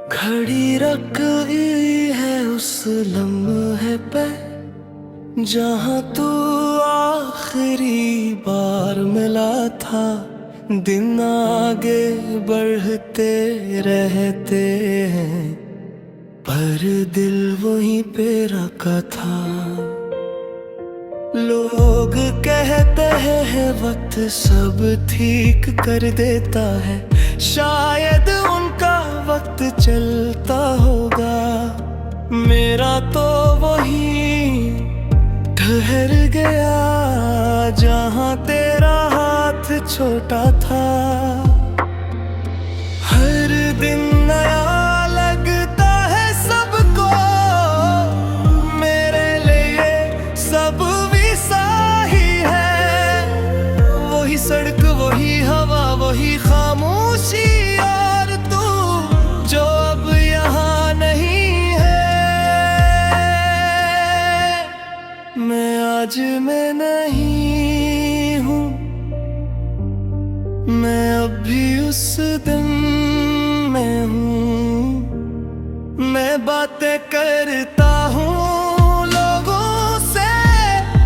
घड़ी रखी है उस लम्हे पे जहाँ तू आखिरी बार मिला था। दिन आगे बढ़ते रहते हैं पर दिल वहीं पे रखा था। लोग कहते हैं वक्त सब ठीक कर देता है, शायद उनका वक्त चलता होगा। मेरा तो वही ठहर गया जहाँ तेरा हाथ छोटा था। हर दिन नया लगता है सबको, मेरे लिए सब वैसा ही है। वही सड़क, वही हवा, वही खामोशी और तू जो अब यहाँ नहीं है। आज मैं नहीं हूँ, मैं अब भी उस दिन में हूँ। मैं बातें करता हूँ लोगों से,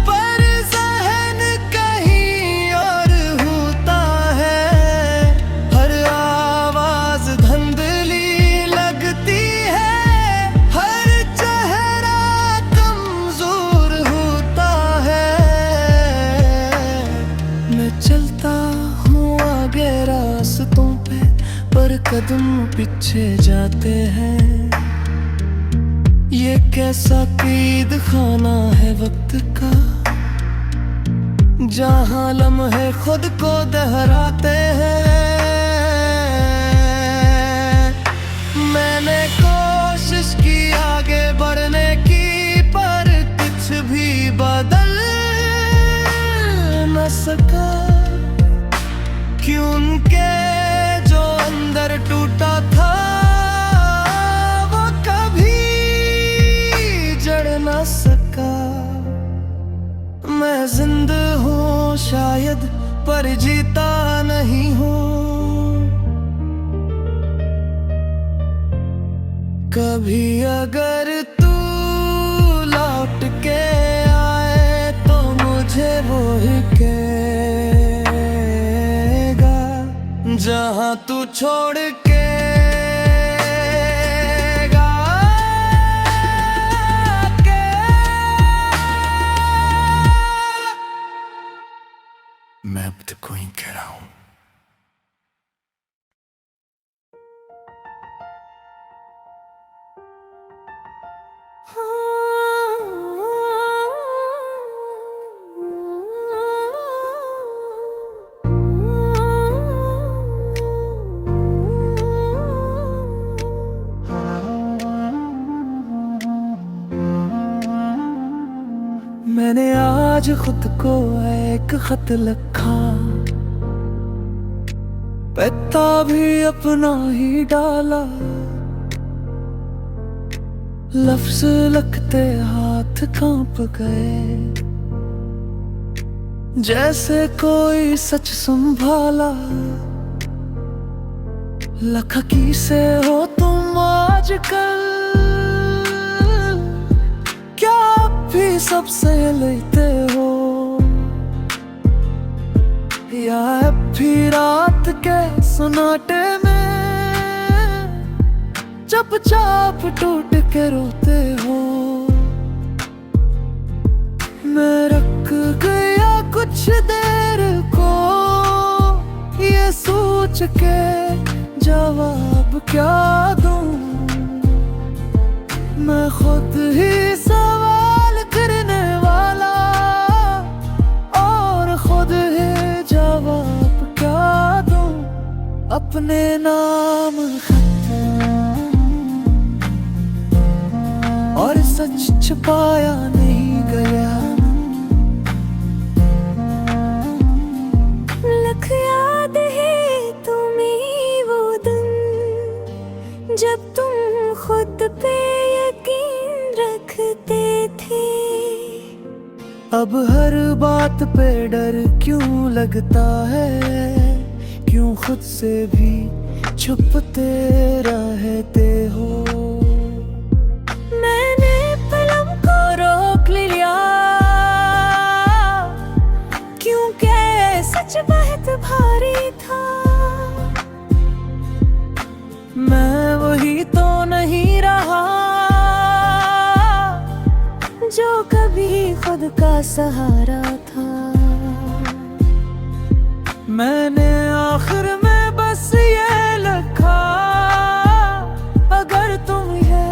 पर ज़हन कहीं और होता है। हर आवाज़ धुंधली लगती है, हर चेहरा कमज़ोर होता है। मैं चलता हूँ आगे रास्तों पे, पर कदम पीछे जाते हैं। ये कैसा कैद खाना है वक्त का, जहाँ लम्हे खुद को दोहराते हैं। मैंने कोशिश की आगे बढ़ने की, पर कुछ भी बदल न सका। क्यों उनके जो अंदर टूटा था वो कभी जड़ न सका। मैं जिंदा हूँ शायद, पर जीता नहीं हूँ। कभी अगर तू लौट के आए तो मुझे वो ही जहाँ तू छोड़ के मैं अब तक को ही कह रहा हूँ। मैंने आज खुद को एक खत लिखा, पता भी अपना ही डाला। लफ्ज लिखते हाथ कांप गए, जैसे कोई सच संभाला। लखा की से हो तुम आजकल, क्या भी सबसे लेते हो, या भी रात के सन्नाटे में चुपचाप टूट के रोते हो। मैं रख गया कुछ देर को ये सोच के जवाब क्या दूं। मैं खुद ही सवाल करने वाला और खुद ही जवाब क्या दूं। अपने नाम खत और सच छुपाया नहीं गया। लख याद है तुम्हें वो दिन, जब तुम खुद पे यकीन रखते थे। अब हर बात पे डर क्यों लगता है, क्यों खुद से भी छुपते रहते हो। मैंने पलम को रोक लिया क्योंकि सच बहुत भारी था। मैं वही तो नहीं रहा जो कभी खुद का सहारा था। मैंने आखिर में बस ये लिखा, अगर तुम ये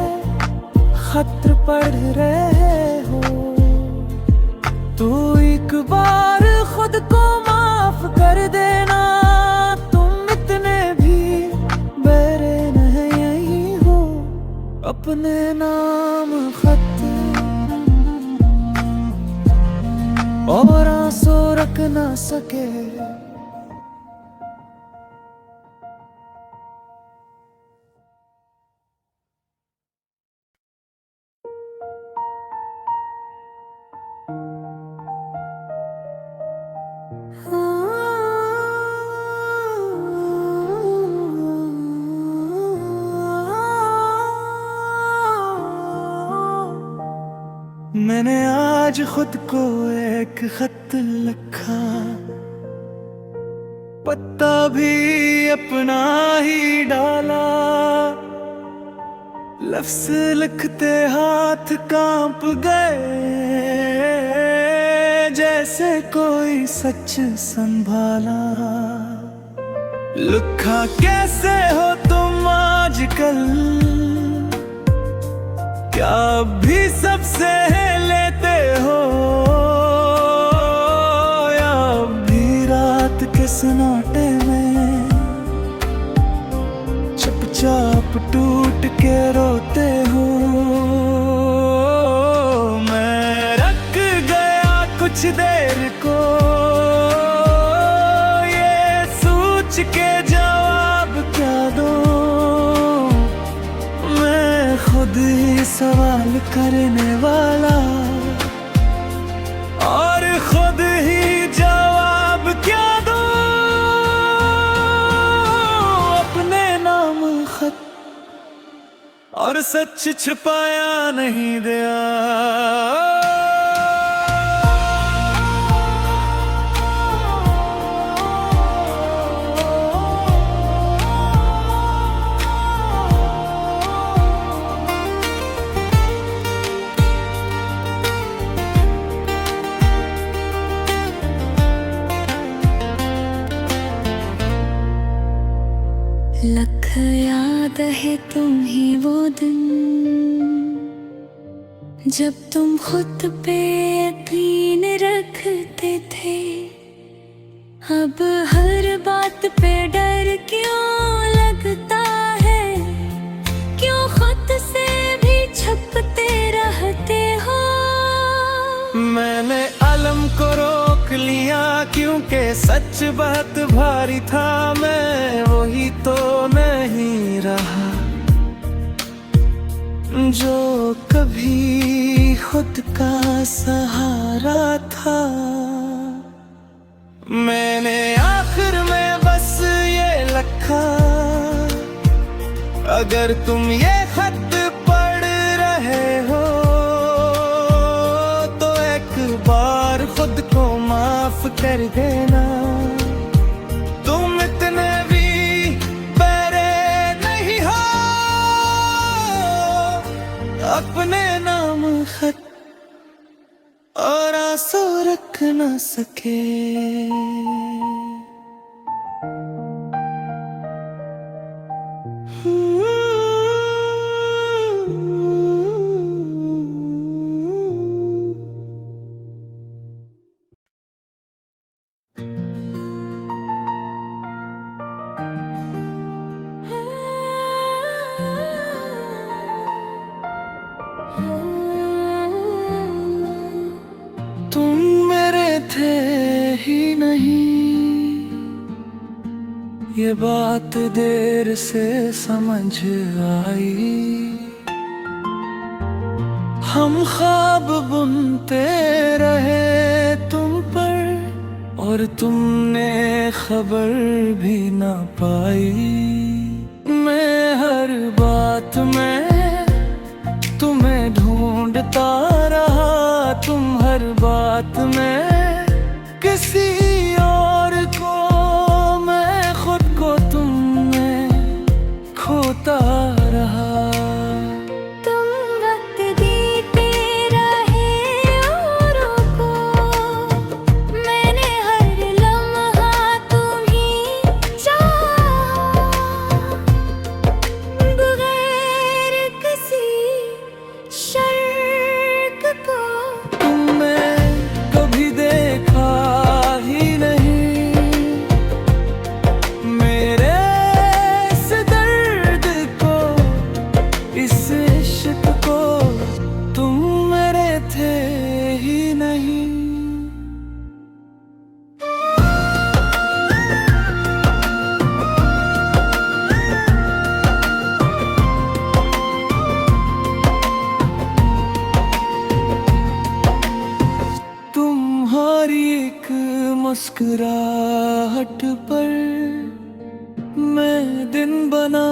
खत पढ़ रहे हो तो एक बार खुद को माफ कर देना। तुम इतने भी बेरे नहीं हो, अपने नाम खत और आंसू रख ना सके। मैंने आज खुद को एक खत लिखा, पत्ता भी अपना ही डाला। लफ्ज लिखते हाथ कांप गए, जैसे कोई सच संभाला। लिखा, कैसे हो तुम आजकल, क्या अब भी सबसे लेते हो, या अब भी रात के सन्नाटे में चुपचाप टूट के रोते हो। मैं रख गया कुछ देर को ये सोच के जवाब क्या दूं। मैं खुद ही सवाल करने वाला और खुद ही जवाब क्या दूं। अपने नाम खत और सच छुपाया नहीं दिया। लख याद है तुम ही वो दिन जब तुम खुद पे यकीन रखते थे। अब हर बात पे डर क्यों लगता है, क्यों खुद से भी छुपते रहते हो। मैंने अलम को रोक लिया क्योंकि सच बहुत भारी था। मैं वही तो नहीं रहा जो कभी खुद का सहारा था। मैंने आखिर में बस ये लिखा, अगर तुम ये खत पढ़ रहे हो तो एक बार खुद को माफ कर देना। तुम इतने भी बड़े नहीं हो, अपने नाम खत और आंसू रख ना सके। तुम मेरे थे ही नहीं, ये बात देर से समझ आई। हम ख्वाब बुनते रहे तुम पर और तुमने खबर भी ना पाई। मैं हर बात में तुम्हें ढूंढता रहा, तुम हर बात में किसी और को, मैं खुद को तुम में खोता रहा। तुम वक्त देते रहे औरों को, मैंने हर लम्हा तुम्हीं चाहा, बगैर किसी शर्त को। तुमने कभी देखा ही नहीं मेरे इस दर्द को, इस इश्क को, तुम मेरे थे ही नहीं। तुम्हारी एक मुस्कुराहट पर मैं दिन बना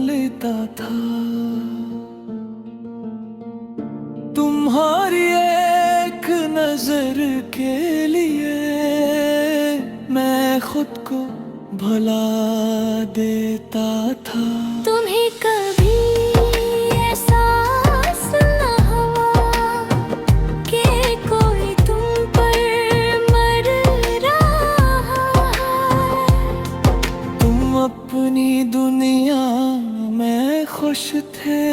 लेता था, तुम्हारी एक नजर के लिए मैं खुद को भुला देता था। तुम्हें कभी एहसास न हुआ कि कोई तुम पर मर रहा है। तुम अपनी दुनिया में खुश थे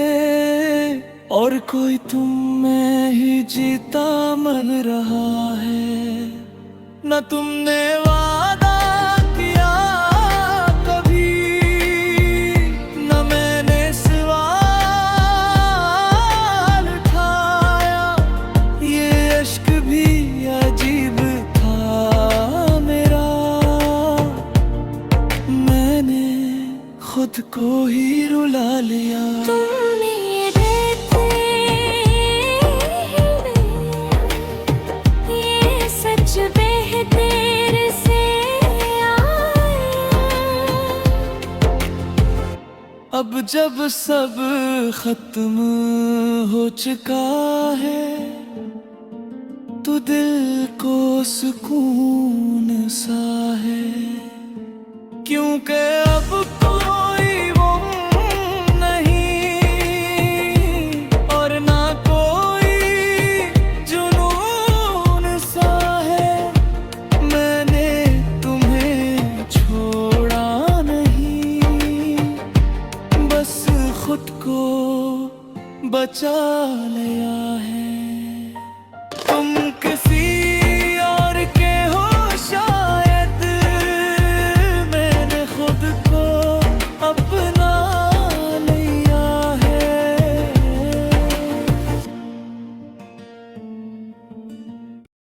और कोई तुम में ही जीता मर रहा है। न तुमने वादा किया कभी, न मैंने सवाल उठाया, ये अश्क भी अजीब था मेरा, मैंने खुद को ही रुला लिया। तुमने रहते ये सच बेहतर से आया। अब जब सब खत्म हो चुका है तो दिल को सुकून सा है, क्योंकि अब कोई वो नहीं और ना कोई जुनून सा है। मैंने तुम्हें छोड़ा नहीं, बस खुद को बचा लिया है।